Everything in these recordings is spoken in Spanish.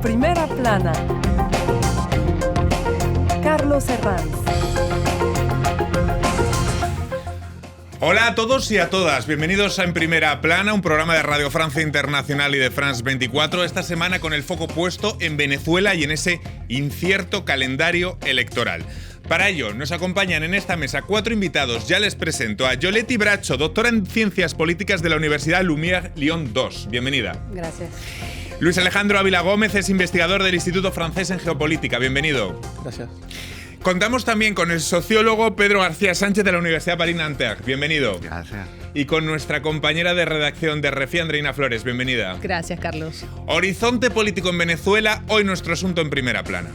Primera Plana. Carlos Herranz. Hola a todos y a todas, bienvenidos a En Primera Plana, un programa de Radio Francia Internacional y de France 24, esta semana con el foco puesto en Venezuela y en ese incierto calendario electoral. Para ello, nos acompañan en esta mesa 4 invitados. Ya les presento a Yoletti Bracho, doctora en Ciencias Políticas de la Universidad Lumière Lyon 2. Bienvenida. Gracias. Luis Alejandro Ávila Gómez es investigador del Instituto Francés en Geopolítica. Bienvenido. Gracias. Contamos también con el sociólogo Pedro García Sánchez de la Universidad Paris-Nanterre. Bienvenido. Gracias. Y con nuestra compañera de redacción de RFI, Andreina Flores. Bienvenida. Gracias, Carlos. Horizonte político en Venezuela, hoy nuestro asunto en Primera Plana.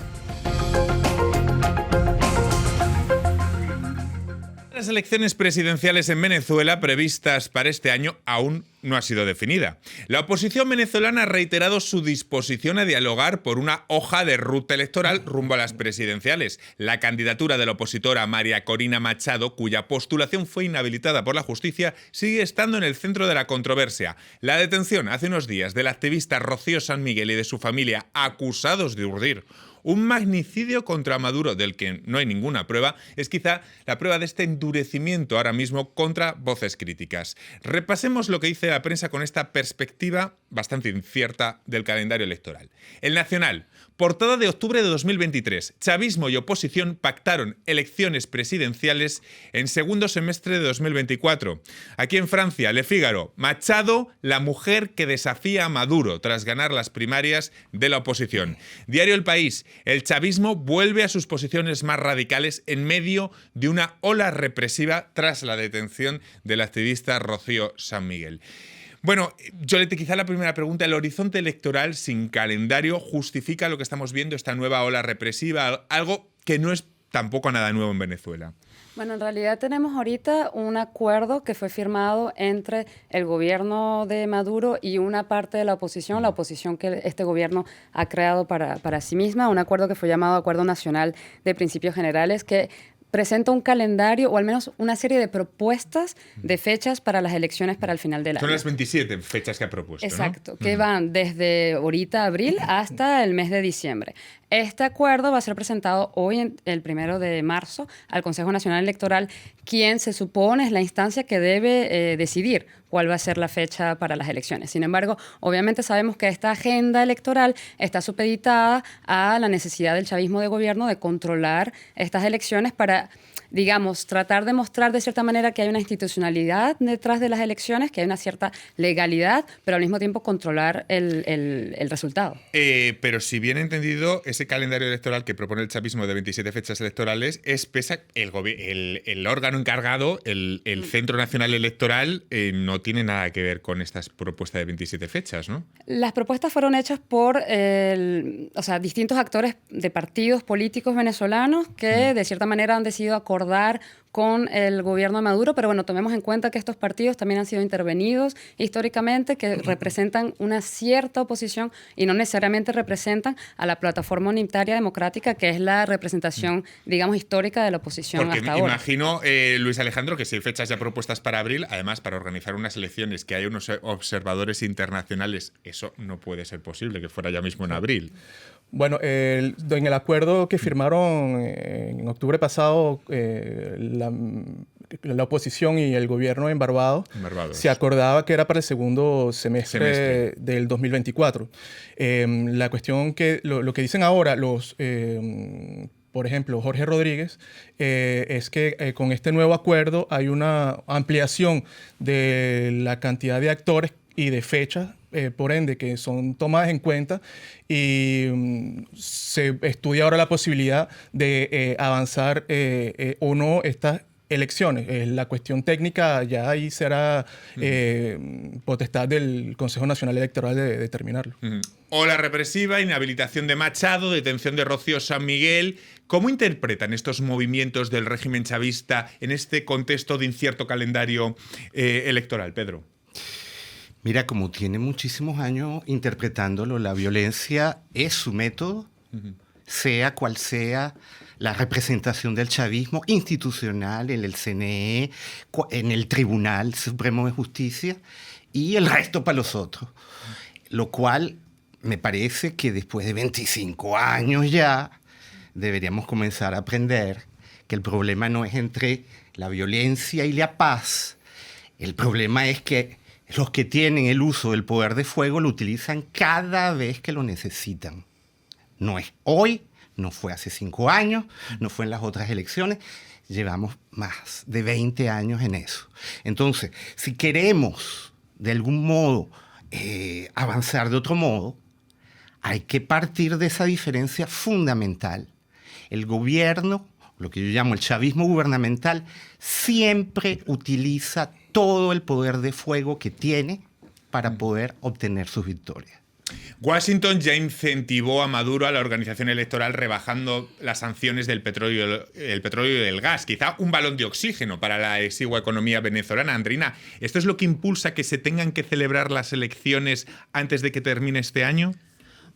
Las elecciones presidenciales en Venezuela previstas para este año aún no ha sido definida. La oposición venezolana ha reiterado su disposición a dialogar por una hoja de ruta electoral rumbo a las presidenciales. La candidatura de la opositora María Corina Machado, cuya postulación fue inhabilitada por la justicia, sigue estando en el centro de la controversia. La detención hace unos días del activista Rocío San Miguel y de su familia, acusados de urdir un magnicidio contra Maduro del que no hay ninguna prueba, es quizá la prueba de este endurecimiento ahora mismo contra voces críticas. Repasemos lo que dice la prensa con esta perspectiva bastante incierta del calendario electoral. El Nacional, portada de octubre de 2023. Chavismo y oposición pactaron elecciones presidenciales en segundo semestre de 2024. Aquí en Francia, Le Figaro, Machado, la mujer que desafía a Maduro tras ganar las primarias de la oposición. Diario El País, el chavismo vuelve a sus posiciones más radicales en medio de una ola represiva tras la detención del activista Rocío San Miguel. Bueno, Yoletti, quizá la primera pregunta, ¿el horizonte electoral sin calendario justifica lo que estamos viendo, esta nueva ola represiva, algo que no es tampoco nada nuevo en Venezuela? Bueno, en realidad tenemos ahorita un acuerdo que fue firmado entre el gobierno de Maduro y una parte de la oposición que este gobierno ha creado para sí misma, un acuerdo que fue llamado Acuerdo Nacional de Principios Generales, que presenta un calendario o al menos una serie de propuestas de fechas para las elecciones para el final del año. Son las 27 fechas que ha propuesto, exacto, ¿no? Que van desde ahorita abril hasta el mes de diciembre. Este acuerdo va a ser presentado hoy, el 1 de marzo, al Consejo Nacional Electoral, quien se supone es la instancia que debe decidir cuál va a ser la fecha para las elecciones. Sin embargo, obviamente sabemos que esta agenda electoral está supeditada a la necesidad del chavismo de gobierno de controlar estas elecciones para, digamos, tratar de mostrar de cierta manera que hay una institucionalidad detrás de las elecciones, que hay una cierta legalidad, pero al mismo tiempo controlar el resultado. Pero si bien entendido, ese calendario electoral que propone el chavismo de 27 fechas electorales es pesa el órgano encargado, el Centro Nacional Electoral, no tiene nada que ver con estas propuestas de 27 fechas, ¿no? Las propuestas fueron hechas por distintos actores de partidos políticos venezolanos que de cierta manera han decidido acordar con el gobierno de Maduro, pero bueno, tomemos en cuenta que estos partidos también han sido intervenidos históricamente, que representan una cierta oposición y no necesariamente representan a la plataforma unitaria democrática, que es la representación, digamos, histórica de la oposición. Porque hasta ahora. Imagino, Luis Alejandro, que si hay fechas ya propuestas para abril, además para organizar unas elecciones que hay unos observadores internacionales, eso no puede ser posible, que fuera ya mismo en abril. Bueno, en el acuerdo que firmaron en octubre pasado la oposición y el gobierno en Barbados, se acordaba que era para el segundo semestre del 2024. La cuestión que lo que dicen ahora por ejemplo, Jorge Rodríguez, es que con este nuevo acuerdo hay una ampliación de la cantidad de actores y de fechas, por ende, que son tomadas en cuenta y se estudia ahora la posibilidad de avanzar o no estas elecciones. La cuestión técnica ya ahí será potestad del Consejo Nacional Electoral de determinarlo. Ola represiva, inhabilitación de Machado, detención de Rocío San Miguel. ¿Cómo interpretan estos movimientos del régimen chavista en este contexto de incierto calendario electoral, Pedro? Mira, como tiene muchísimos años interpretándolo, la violencia es su método, sea cual sea la representación del chavismo institucional en el CNE, en el Tribunal Supremo de Justicia y el resto para los otros. Lo cual me parece que después de 25 años ya deberíamos comenzar a aprender que el problema no es entre la violencia y la paz. El problema es que los que tienen el uso del poder de fuego lo utilizan cada vez que lo necesitan. No es hoy, no fue hace 5 años, no fue en las otras elecciones. Llevamos más de 20 años en eso. Entonces, si queremos de algún modo avanzar de otro modo, hay que partir de esa diferencia fundamental. El gobierno, lo que yo llamo el chavismo gubernamental, siempre utiliza todo el poder de fuego que tiene para poder obtener sus victorias. Washington ya incentivó a Maduro a la organización electoral rebajando las sanciones del petróleo y del gas. Quizá un balón de oxígeno para la exigua economía venezolana. Andrina, ¿esto es lo que impulsa que se tengan que celebrar las elecciones antes de que termine este año?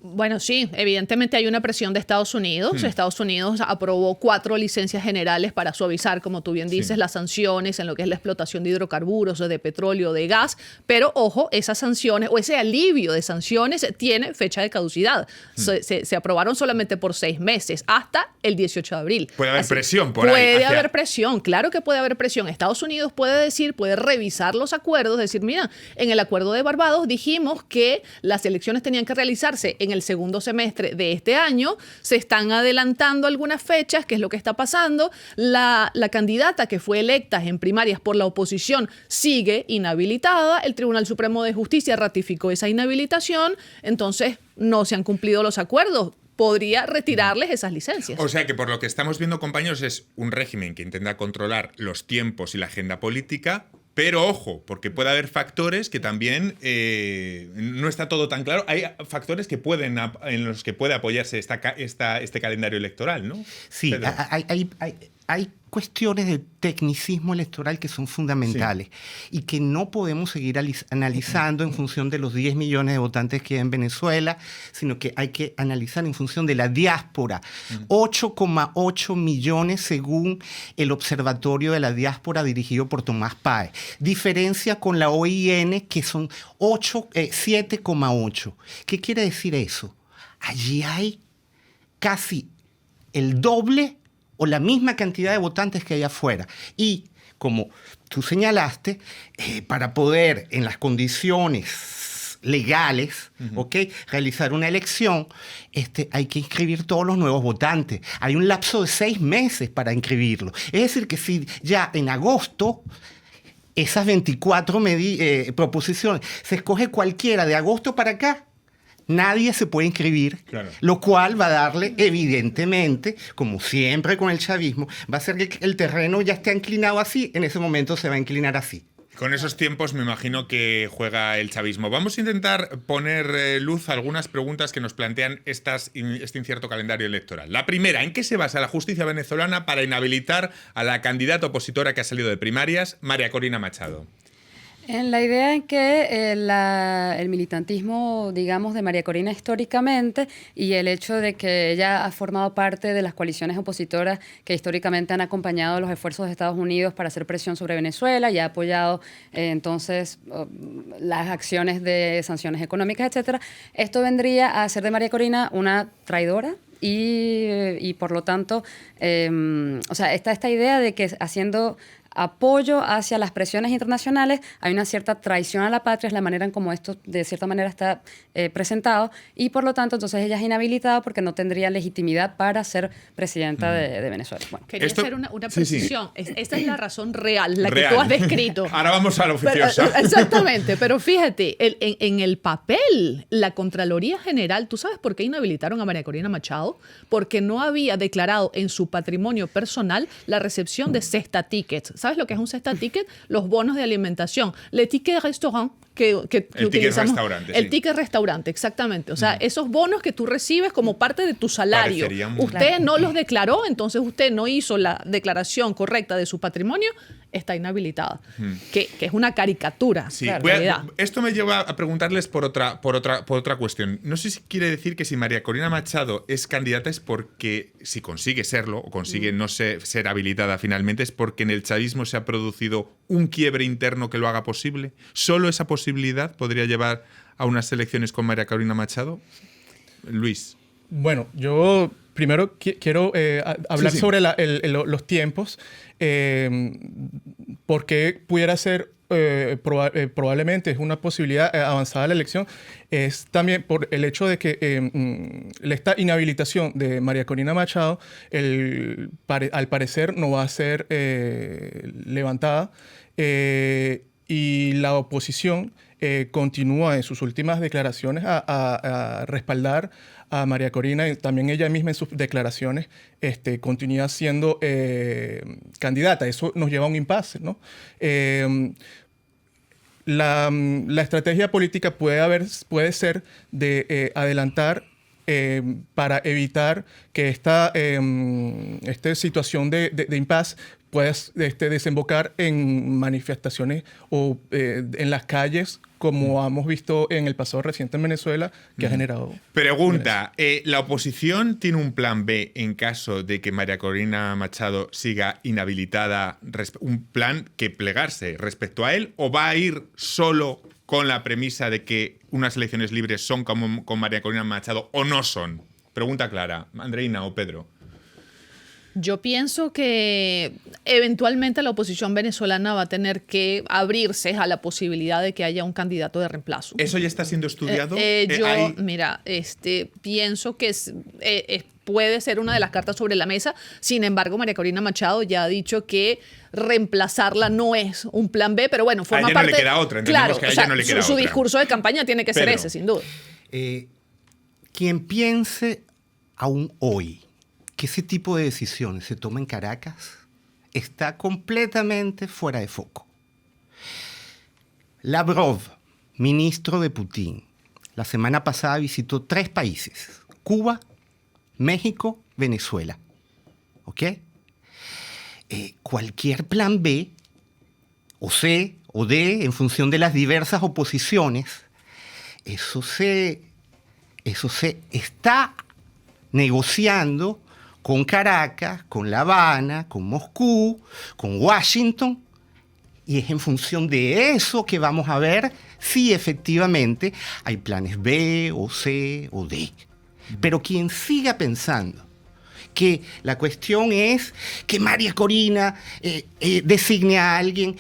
Bueno, sí, evidentemente hay una presión de Estados Unidos. Estados Unidos aprobó 4 licencias generales para suavizar, como tú bien dices, las sanciones en lo que es la explotación de hidrocarburos, de petróleo, de gas. Pero, ojo, esas sanciones o ese alivio de sanciones tiene fecha de caducidad. Se aprobaron solamente por 6 meses, hasta el 18 de abril. Puede haber presión por ahí. Puede haber presión, claro que puede haber presión. Estados Unidos puede revisar los acuerdos, decir, mira, en el acuerdo de Barbados dijimos que las elecciones tenían que realizarse en el segundo semestre de este año, se están adelantando algunas fechas, ¿qué es lo que está pasando? La candidata que fue electa en primarias por la oposición sigue inhabilitada, el Tribunal Supremo de Justicia ratificó esa inhabilitación, entonces no se han cumplido los acuerdos. Podría retirarles esas licencias. O sea que por lo que estamos viendo, compañeros, es un régimen que intenta controlar los tiempos y la agenda política. Pero ojo, porque puede haber factores que también no está todo tan claro. Hay factores que en los que puede apoyarse este calendario electoral, ¿no? Sí, hay cuestiones de tecnicismo electoral que son fundamentales y que no podemos seguir analizando en función de los 10 millones de votantes que hay en Venezuela, sino que hay que analizar en función de la diáspora. 8,8 millones según el Observatorio de la Diáspora dirigido por Tomás Páez. Diferencia con la OIN, que son 7,8. ¿Qué quiere decir eso? Allí hay casi el doble o la misma cantidad de votantes que hay afuera. Y, como tú señalaste, para poder, en las condiciones legales, realizar una elección, hay que inscribir todos los nuevos votantes. Hay un lapso de 6 meses para inscribirlos. Es decir, que si ya en agosto esas 24 proposiciones, se escoge cualquiera de agosto para acá, nadie se puede inscribir, lo cual va a darle, evidentemente, como siempre con el chavismo, va a hacer que el terreno ya esté inclinado así, en ese momento se va a inclinar así. Con esos tiempos me imagino que juega el chavismo. Vamos a intentar poner luz a algunas preguntas que nos plantean este incierto calendario electoral. La primera, ¿en qué se basa la justicia venezolana para inhabilitar a la candidata opositora que ha salido de primarias, María Corina Machado? En la idea en que el militantismo, digamos, de María Corina históricamente y el hecho de que ella ha formado parte de las coaliciones opositoras que históricamente han acompañado los esfuerzos de Estados Unidos para hacer presión sobre Venezuela y ha apoyado entonces las acciones de sanciones económicas, etcétera. Esto vendría a hacer de María Corina una traidora y por lo tanto, o sea, está esta idea de que haciendo apoyo hacia las presiones internacionales, hay una cierta traición a la patria, es la manera en cómo esto de cierta manera está presentado, y por lo tanto entonces ella es inhabilitada porque no tendría legitimidad para ser presidenta de Venezuela. Bueno. Quería hacer una precisión. Sí. Esta es la razón real, la que tú has descrito. Ahora vamos a lo oficioso. Exactamente, pero fíjate, en el papel, la Contraloría General, ¿tú sabes por qué inhabilitaron a María Corina Machado? Porque no había declarado en su patrimonio personal la recepción de cesta tickets. ¿Sabes lo que es un cesta ticket? Los bonos de alimentación. Le ticket restaurant que utilizamos. El ticket restaurante, exactamente. O sea, esos bonos que tú recibes como parte de tu salario. Usted no los declaró, entonces usted no hizo la declaración correcta de su patrimonio, está inhabilitada. Que es una caricatura. Sí. Esto me lleva a preguntarles por otra cuestión. No sé si quiere decir que si María Corina Machado es candidata es porque, si consigue serlo, o consigue no ser habilitada finalmente, es porque en el chavismo se ha producido un quiebre interno que lo haga posible. ¿Solo esa posibilidad posibilidad podría llevar a unas elecciones con María Corina Machado? Luis. Bueno, yo primero quiero hablar sobre los tiempos, porque pudiera ser probablemente es una posibilidad avanzada la elección, es también por el hecho de que esta inhabilitación de María Corina Machado al parecer no va a ser levantada, y la oposición continúa en sus últimas declaraciones a respaldar a María Corina, y también ella misma en sus declaraciones continúa siendo candidata. Eso nos lleva a un impasse, ¿no? La estrategia política puede ser de adelantar para evitar que esta situación de impasse pueda desembocar en manifestaciones o en las calles, como hemos visto en el pasado reciente en Venezuela, que ha generado... Pregunta, ¿la oposición tiene un plan B en caso de que María Corina Machado siga inhabilitada? ¿Un plan que plegarse respecto a él? ¿O va a ir solo con la premisa de que unas elecciones libres son como con María Corina Machado o no son? Pregunta clara. Andreina o Pedro. Yo pienso que eventualmente la oposición venezolana va a tener que abrirse a la posibilidad de que haya un candidato de reemplazo. ¿Eso ya está siendo estudiado? Mira, pienso que puede ser una de las cartas sobre la mesa. Sin embargo, María Corina Machado ya ha dicho que reemplazarla no es un plan B, pero bueno, forma parte... A ella no le queda otra, entendemos que a ella no le queda otra. Su discurso de campaña tiene que ser ese, sin duda. Quien piense aún hoy que ese tipo de decisiones se toman en Caracas está completamente fuera de foco. Lavrov, ministro de Putin, la semana pasada visitó 3 países: Cuba, México, Venezuela. ¿Ok? Cualquier plan B, o C, o D, en función de las diversas oposiciones, eso se está negociando con Caracas, con La Habana, con Moscú, con Washington, y es en función de eso que vamos a ver si efectivamente hay planes B o C o D. Pero quien siga pensando que la cuestión es que María Corina designe a alguien,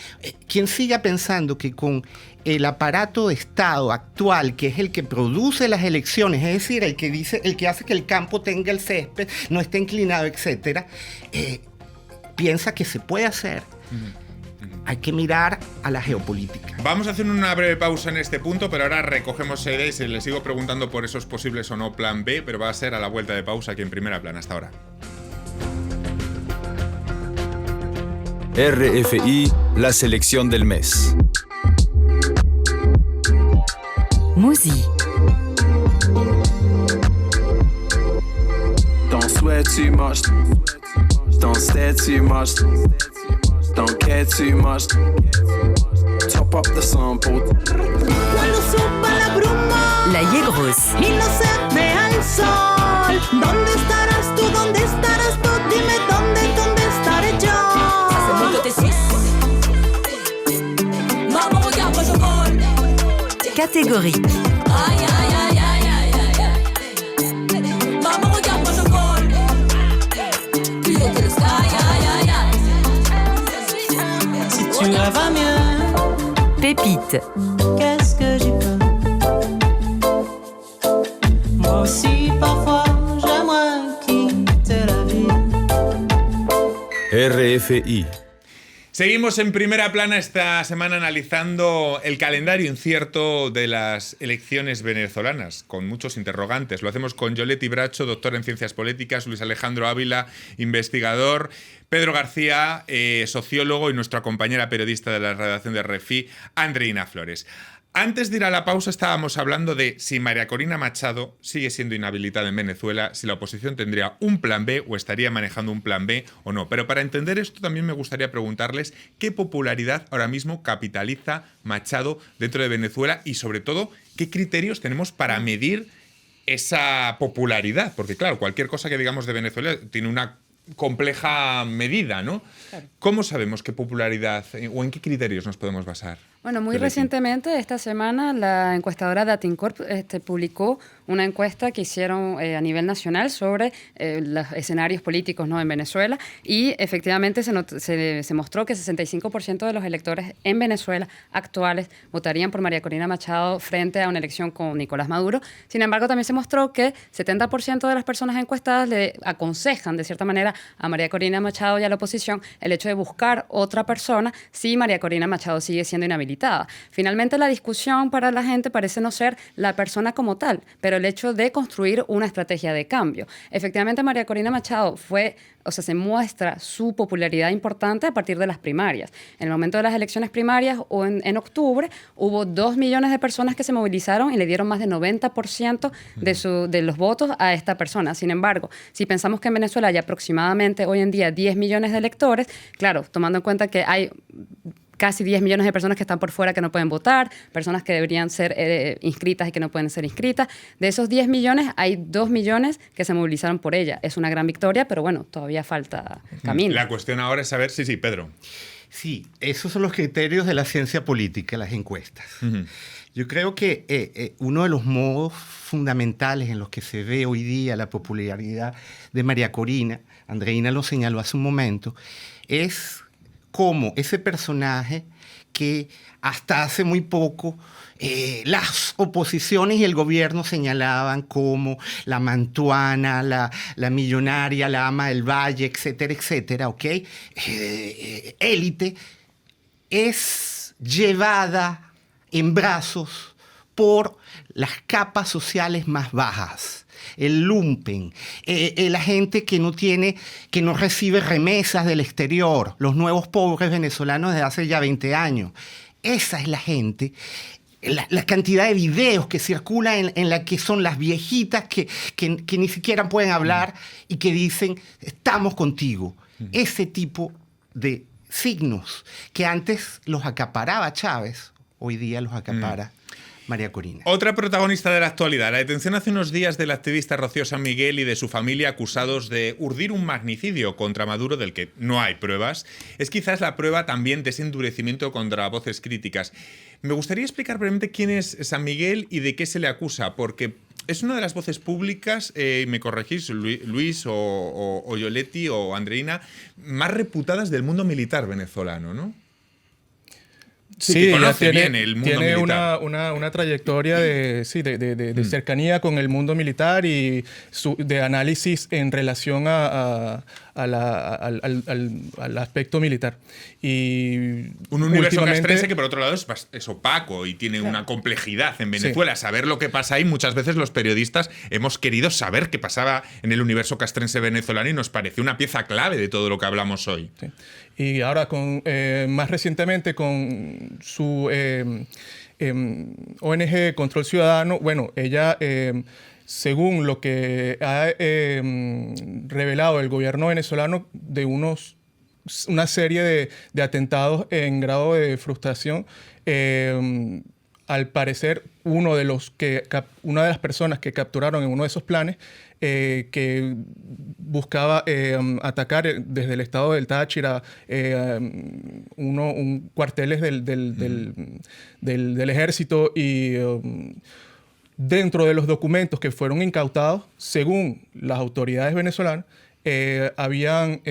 quien siga pensando que con el aparato de Estado actual, que es el que produce las elecciones, es decir, el que hace que el campo tenga el césped, no esté inclinado, etcétera, piensa que se puede hacer. Hay que mirar a la geopolítica. Vamos a hacer una breve pausa en este punto, pero ahora recogemos ideas y les sigo preguntando por esos posibles o no plan B, pero va a ser a la vuelta de pausa aquí en Primera Plana. Hasta ahora. RFI, la selección del mes. Mouzy. Don't sweat too much. Don't stare too much. Don't care too much. Top up the sample. Cuando suba la bruma, La Yegros. y no se vea el sol, ¿dónde estarás tú? ¿Dónde estarás tú? Dime dónde estaré yo. Catégorie. Tu rêves mieux, Pépite. qu'est-ce que j'y peux? Moi aussi, parfois, j'aimerais quitter la ville. RFI. Seguimos en Primera Plana esta semana analizando el calendario incierto de las elecciones venezolanas, con muchos interrogantes. Lo hacemos con Yoletti Bracho, doctor en Ciencias Políticas, Luis Alejandro Ávila, investigador, Pedro García, sociólogo, y nuestra compañera periodista de la redacción de RFI, Andreina Flores. Antes de ir a la pausa estábamos hablando de si María Corina Machado sigue siendo inhabilitada en Venezuela, si la oposición tendría un plan B o estaría manejando un plan B o no. Pero para entender esto también me gustaría preguntarles qué popularidad ahora mismo capitaliza Machado dentro de Venezuela y sobre todo qué criterios tenemos para medir esa popularidad. Porque claro, cualquier cosa que digamos de Venezuela tiene una compleja medida, ¿no? Claro. ¿Cómo sabemos qué popularidad o en qué criterios nos podemos basar? Bueno, muy recientemente, esta semana, la encuestadora Datincorp publicó una encuesta que hicieron a nivel nacional sobre los escenarios políticos, ¿no?, en Venezuela, y efectivamente se mostró que 65% de los electores en Venezuela actuales votarían por María Corina Machado frente a una elección con Nicolás Maduro. Sin embargo, también se mostró que 70% de las personas encuestadas le aconsejan, de cierta manera, a María Corina Machado y a la oposición el hecho de buscar otra persona si María Corina Machado sigue siendo inhabilitada. Finalmente, la discusión para la gente parece no ser la persona como tal, pero el hecho de construir una estrategia de cambio. Efectivamente, María Corina Machado se muestra su popularidad importante a partir de las primarias. En el momento de las elecciones primarias, o en octubre, hubo 2 millones de personas que se movilizaron y le dieron más del 90% de los votos a esta persona. Sin embargo, si pensamos que en Venezuela hay aproximadamente hoy en día 10 millones de electores, claro, tomando en cuenta que hay casi 10 millones de personas que están por fuera que no pueden votar, personas que deberían ser inscritas y que no pueden ser inscritas. De esos 10 millones, hay 2 millones que se movilizaron por ella. Es una gran victoria, pero bueno, todavía falta camino. La cuestión ahora es saber, sí, Pedro. Sí, esos son los criterios de la ciencia política, las encuestas. Yo creo que uno de los modos fundamentales en los que se ve hoy día la popularidad de María Corina, Andreina lo señaló hace un momento, es como ese personaje que hasta hace muy poco las oposiciones y el gobierno señalaban como la mantuana, la millonaria, la ama del valle, etcétera, etcétera, ¿ok? Élite, es llevada en brazos por las capas sociales más bajas. El lumpen, la gente que no recibe remesas del exterior, los nuevos pobres venezolanos desde hace ya 20 años. Esa es la gente. La cantidad de videos que circulan en la que son las viejitas que ni siquiera pueden hablar y que dicen, estamos contigo. Ese tipo de signos que antes los acaparaba Chávez, hoy día los acapara María Corina. Otra protagonista de la actualidad, la detención hace unos días del activista Rocío San Miguel y de su familia acusados de urdir un magnicidio contra Maduro del que no hay pruebas, es quizás la prueba también de ese endurecimiento contra voces críticas. Me gustaría explicar brevemente quién es San Miguel y de qué se le acusa, porque es una de las voces públicas, me corregís, Luis o Yoletti o Andreina, más reputadas del mundo militar venezolano, ¿no? Sí, que conoce tiene, bien el mundo tiene militar. una trayectoria de cercanía con el mundo militar y de análisis en relación al aspecto militar. Y un universo castrense que por otro lado es opaco y tiene una complejidad en Venezuela. Sí. Saber lo que pasa ahí, muchas veces los periodistas hemos querido saber qué pasaba en el universo castrense venezolano y nos parece una pieza clave de todo lo que hablamos hoy. Sí. Y ahora, más recientemente, con su ONG Control Ciudadano, bueno, ella, según lo que ha revelado el gobierno venezolano de una serie de atentados en grado de frustración, al parecer una de las personas que capturaron en uno de esos planes que buscaba atacar desde el estado del Táchira cuarteles del ejército y dentro de los documentos que fueron incautados, según las autoridades venezolanas, habían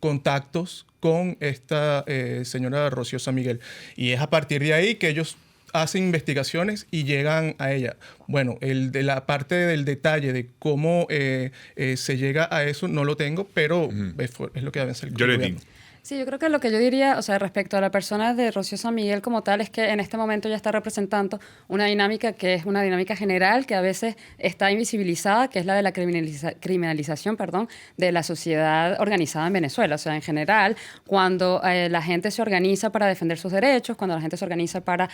contactos con esta señora Rocío San Miguel. Y es a partir de ahí que ellos hacen investigaciones y llegan a ella. Bueno, de la parte del detalle de cómo se llega a eso no lo tengo, pero es lo que deben ser. Yo le digo. Sí, yo creo que lo que yo diría, respecto a la persona de Rocío San Miguel como tal, es que en este momento ya está representando una dinámica que es una dinámica general que a veces está invisibilizada, que es la de la criminalización, de la sociedad organizada en Venezuela. O sea, en general, cuando la gente se organiza para defender sus derechos, cuando la gente se organiza para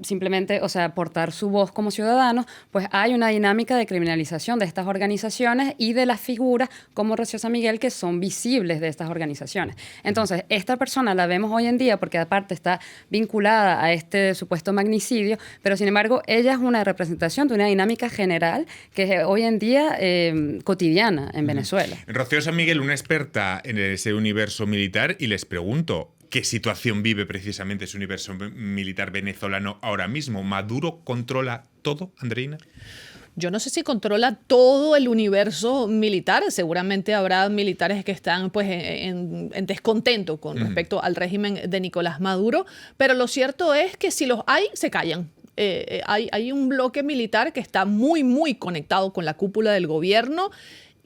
simplemente, aportar su voz como ciudadanos, pues hay una dinámica de criminalización de estas organizaciones y de las figuras como Rocío San Miguel que son visibles de estas organizaciones. Entonces, esta persona la vemos hoy en día porque aparte está vinculada a este supuesto magnicidio, pero sin embargo ella es una representación de una dinámica general que es hoy en día cotidiana en Venezuela. Rocío San Miguel, una experta en ese universo militar, y les pregunto, ¿Qué situación vive precisamente ese universo militar venezolano ahora mismo? ¿Maduro controla todo, Andreina? Yo no sé si controla todo el universo militar. Seguramente habrá militares que están pues, en descontento con respecto al régimen de Nicolás Maduro, pero lo cierto es que si los hay, se callan. Hay un bloque militar que está muy, muy conectado con la cúpula del gobierno,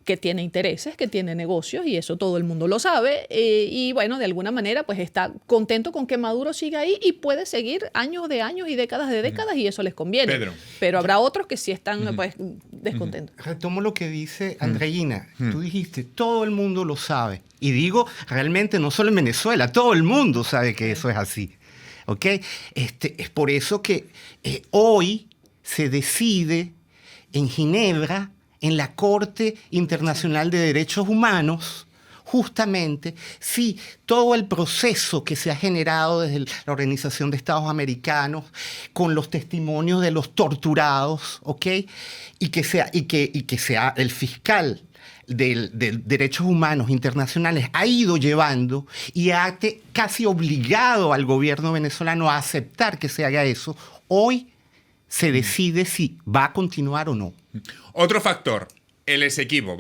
que tiene intereses, que tiene negocios, y eso todo el mundo lo sabe. Y bueno, de alguna manera, pues está contento con que Maduro siga ahí y puede seguir años de años y décadas de décadas, y eso les conviene. Pedro. Pero habrá otros que sí están pues, descontentos. Retomo lo que dice Andreina. Tú dijiste, todo el mundo lo sabe. Y digo, realmente no solo en Venezuela, todo el mundo sabe que eso es así. ¿Ok? Es por eso que hoy se decide en Ginebra, en la Corte Internacional de Derechos Humanos, justamente, si todo el proceso que se ha generado desde la Organización de Estados Americanos, con los testimonios de los torturados, ¿ok? Y que sea el fiscal de Derechos Humanos Internacionales ha ido llevando y ha casi obligado al gobierno venezolano a aceptar que se haga eso, hoy se decide si va a continuar o no. Otro factor, el Esequibo.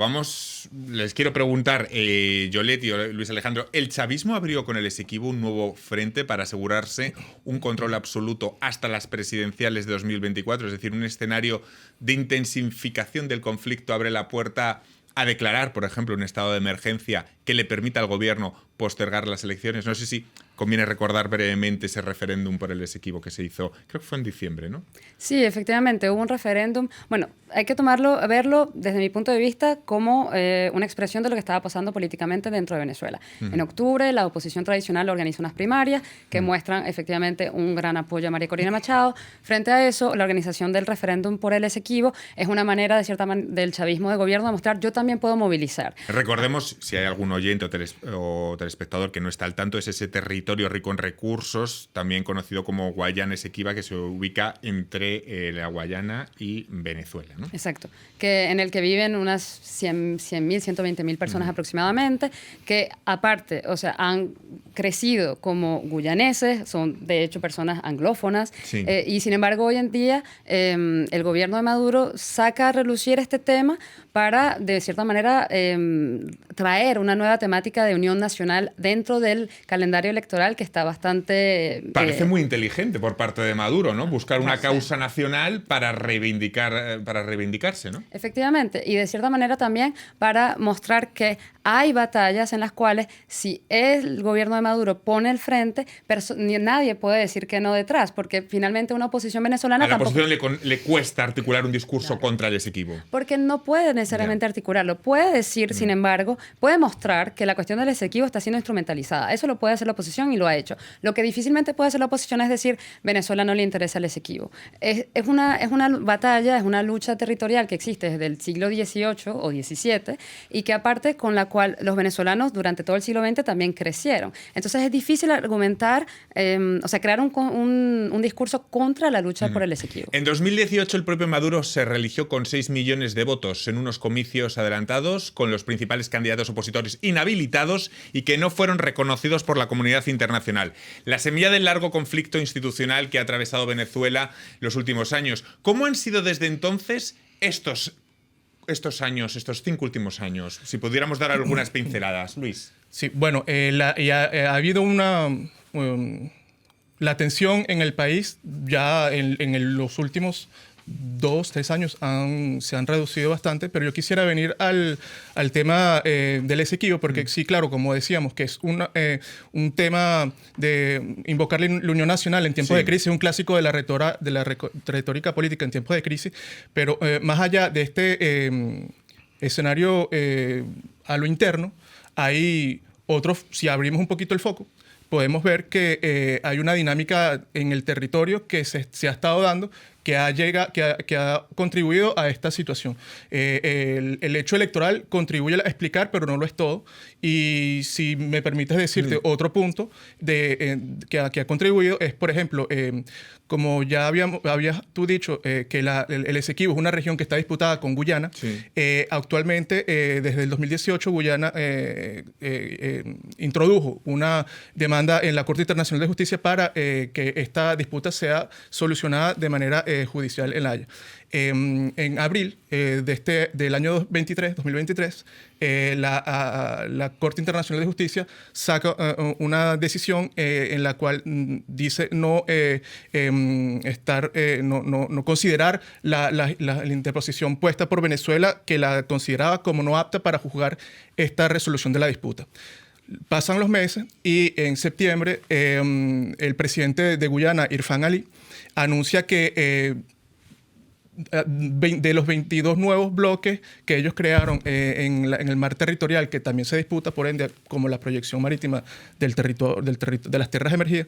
Les quiero preguntar, Yolet y Luis Alejandro, ¿el chavismo abrió con el Esequibo un nuevo frente para asegurarse un control absoluto hasta las presidenciales de 2024? Es decir, un escenario de intensificación del conflicto abre la puerta a declarar, por ejemplo, un estado de emergencia que le permita al gobierno postergar las elecciones. No sé si conviene recordar brevemente ese referéndum por el Esequibo que se hizo, creo que fue en diciembre, ¿no? Sí, efectivamente, hubo un referéndum. Bueno, hay que verlo desde mi punto de vista como una expresión de lo que estaba pasando políticamente dentro de Venezuela. En octubre, la oposición tradicional organiza unas primarias que muestran efectivamente un gran apoyo a María Corina Machado. Frente a eso, la organización del referéndum por el Esequibo es una manera, del chavismo de gobierno, de mostrar yo también puedo movilizar. Recordemos, si hay algún oyente o telespectador que no está al tanto, es ese territorio rico en recursos, también conocido como Guayana Esequiba, que se ubica entre la Guayana y Venezuela, ¿no? Exacto, en el que viven unas 100.000, 120.000 personas aproximadamente, que aparte, o sea, han crecido como guyaneses, son de hecho personas anglófonas, sí. Y sin embargo hoy en día el gobierno de Maduro saca a relucir este tema para, de cierta manera, traer una nueva temática de unión nacional dentro del calendario electoral que está bastante... Parece muy inteligente por parte de Maduro, ¿no? Buscar una causa nacional para reivindicarse, ¿no? Efectivamente, y de cierta manera también para mostrar que hay batallas en las cuales si el gobierno de Maduro pone el frente, nadie puede decir que no detrás, porque finalmente una oposición venezolana a la tampoco... oposición le cuesta articular un discurso contra el Esequibo. Porque no puede necesariamente articularlo. Puede decir, sin embargo, puede mostrar que la cuestión del Esequibo está siendo instrumentalizada. Eso lo puede hacer la oposición y lo ha hecho. Lo que difícilmente puede hacer la oposición es decir, Venezuela no le interesa el Esequibo. Es una batalla, es una lucha territorial que existe desde el siglo XVIII o XVII y que aparte con la cual los venezolanos durante todo el siglo XX también crecieron. Entonces es difícil argumentar, crear un discurso contra la lucha por el Esequibo. En 2018 el propio Maduro se reeligió con 6 millones de votos en unos comicios adelantados con los principales candidatos opositores inhabilitados y que no fueron reconocidos por la comunidad internacional. La semilla del largo conflicto institucional que ha atravesado Venezuela los últimos años. ¿Cómo han sido desde entonces estos años, estos 5 últimos años? Si pudiéramos dar algunas pinceladas, Luis. Sí, bueno, ha habido la tensión en el país ya los últimos 2-3 años se han reducido bastante, pero yo quisiera venir al tema del Esequibo, porque sí, claro, como decíamos, que es un tema de invocar la unión nacional en tiempos de crisis, un clásico de la retórica política en tiempos de crisis, pero más allá de este escenario a lo interno, hay otros, si abrimos un poquito el foco, podemos ver que hay una dinámica en el territorio que se ha estado dando, que ha contribuido a esta situación. El hecho electoral contribuye a explicar, pero no lo es todo. Y si me permites decirte otro punto que ha contribuido es, por ejemplo, como ya habías tú dicho, que el Esequibo es una región que está disputada con Guyana. Sí. Actualmente, desde el 2018, Guyana introdujo una demanda en la Corte Internacional de Justicia para que esta disputa sea solucionada de manera judicial en La Haya. En abril del año 2023, la Corte Internacional de Justicia saca una decisión en la cual dice no considerar la interposición puesta por Venezuela, que la consideraba como no apta para juzgar esta resolución de la disputa. Pasan los meses y en septiembre el presidente de Guyana, Irfan Ali, anuncia que de los 22 nuevos bloques que ellos crearon en el mar territorial, que también se disputa, por ende, como la proyección marítima de las tierras emergidas,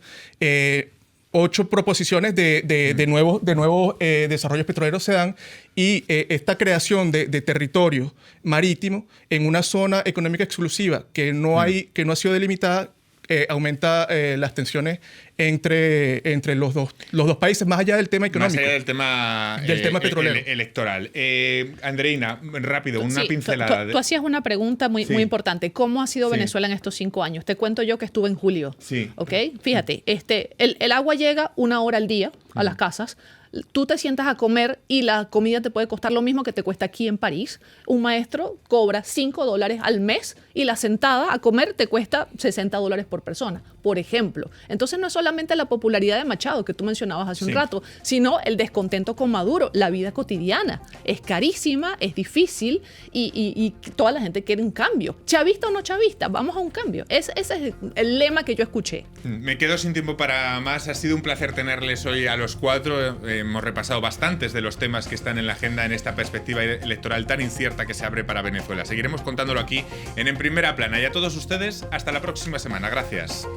8 proposiciones de nuevos desarrollos petroleros se dan, y esta creación de territorio marítimo en una zona económica exclusiva que no ha sido delimitada aumenta las tensiones entre los dos países, más allá del tema económico. Más allá del tema petrolero. Electoral. Andreina, rápido, una pincelada. Tú hacías una pregunta muy importante. ¿Cómo ha sido Venezuela en estos 5 años? Te cuento yo que estuve en julio. Sí. ¿Ok? Fíjate, el agua llega 1 hora al día a las casas. Tú te sientas a comer y la comida te puede costar lo mismo que te cuesta aquí en París. Un maestro cobra $5 al mes y la sentada a comer te cuesta $60 por persona, por ejemplo. Entonces no es solamente la popularidad de Machado que tú mencionabas hace un rato, sino el descontento con Maduro, la vida cotidiana. Es carísima, es difícil y toda la gente quiere un cambio. ¿Chavista o no chavista? Vamos a un cambio. Ese es el lema que yo escuché. Me quedo sin tiempo para más. Ha sido un placer tenerles hoy a los 4. Hemos repasado bastantes de los temas que están en la agenda en esta perspectiva electoral tan incierta que se abre para Venezuela. Seguiremos contándolo aquí en Primera Plana. Y a todos ustedes, hasta la próxima semana. Gracias.